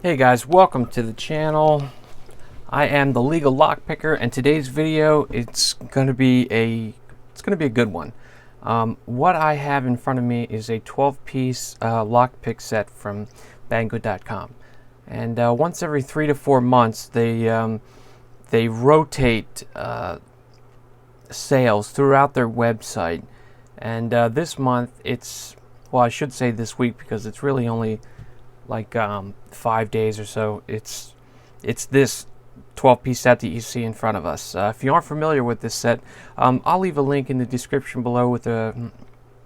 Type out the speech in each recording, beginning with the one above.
Hey guys, welcome to the channel. I am the Legal Lockpicker, and today's video it's gonna be a good one. What I have in front of me is a 12-piece lockpick set from Banggood.com, and once every 3 to 4 months they rotate sales throughout their website. And this month I should say this week, because it's really only like 5 days or so. It's this 12-piece set that you see in front of us. If you aren't familiar with this set, I'll leave a link in the description below with a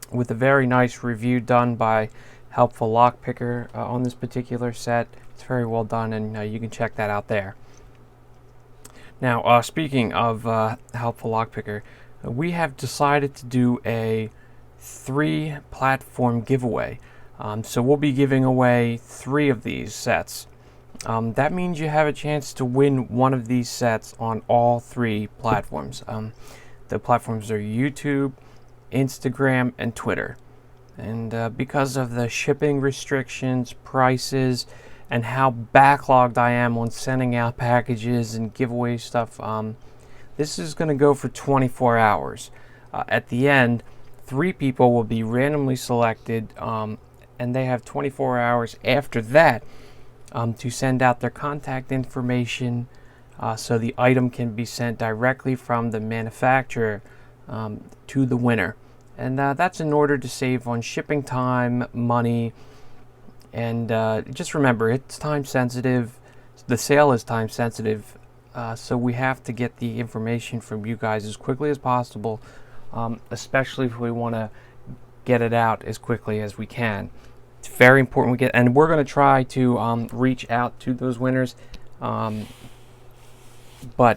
very nice review done by Helpfullockpicker on this particular set. It's very well done, and you can check that out there. Now, speaking of Helpfullockpicker, we have decided to do a 3-platform giveaway. So we'll be giving away 3 of these sets. That means you have a chance to win one of these sets on all 3 platforms. The platforms are YouTube, Instagram, and Twitter. And because of the shipping restrictions, prices, and how backlogged I am on sending out packages and giveaway stuff, this is going to go for 24 hours. At the end, 3 people will be randomly selected, and they have 24 hours after that to send out their contact information, so the item can be sent directly from the manufacturer to the winner. And that's in order to save on shipping time, money, and just remember, it's time sensitive. The sale is time sensitive, so we have to get the information from you guys as quickly as possible, especially if we want to get it out as quickly as we can. It's very important we get, and we're going to try to reach out to those winners. But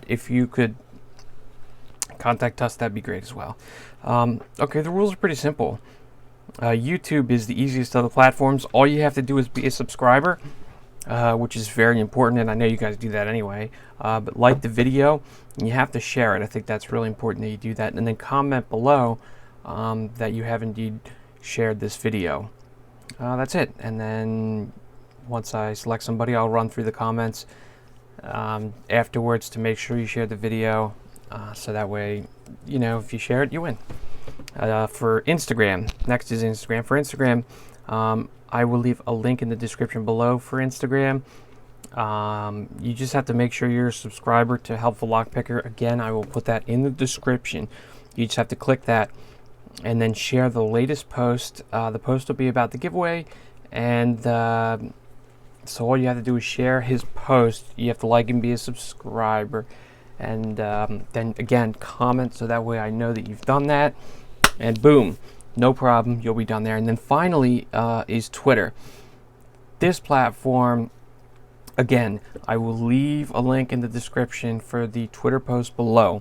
if you could contact us, that'd be great as well. Okay, the rules are pretty simple. YouTube is the easiest of the platforms. All you have to do is be a subscriber, which is very important, and I know you guys do that anyway. But like the video, and you have to share it. I think that's really important that you do that, and then comment below that you have indeed shared this video. That's it. And then once I select somebody, I'll run through the comments afterwards to make sure you share the video, so that way, you know, if you share it, you win. For Instagram, next is Instagram. For Instagram, I will leave a link in the description below for Instagram. You just have to make sure you're a subscriber to Helpfullockpicker. Again, I will put that in the description. You just have to click that and then share the latest post. The post will be about the giveaway, and so all you have to do is share his post. You have to like and be a subscriber, and then again comment, so that way I know that you've done that, and boom, no problem, you'll be done there. And then finally is Twitter. This platform, again, I will leave a link in the description for the Twitter post below.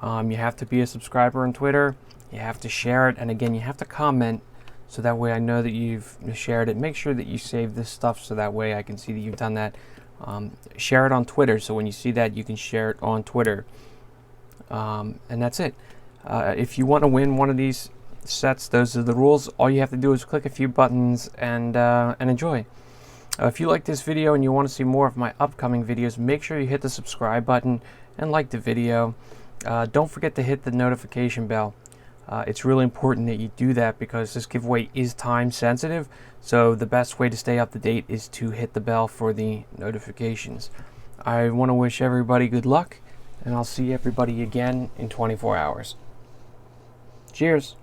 You have to be a subscriber on Twitter. You have to share it, and again, you have to comment, so that way I know that you've shared it. Make sure that you save this stuff, so that way I can see that you've done that. Share it on Twitter, so when you see that, you can share it on Twitter. And that's it. If you want to win one of these sets, those are the rules. All you have to do is click a few buttons and enjoy. If you like this video and you want to see more of my upcoming videos, make sure you hit the subscribe button and like the video. Don't forget to hit the notification bell. It's really important that you do that, because this giveaway is time sensitive, so the best way to stay up to date is to hit the bell for the notifications. I want to wish everybody good luck, and I'll see everybody again in 24 hours. Cheers!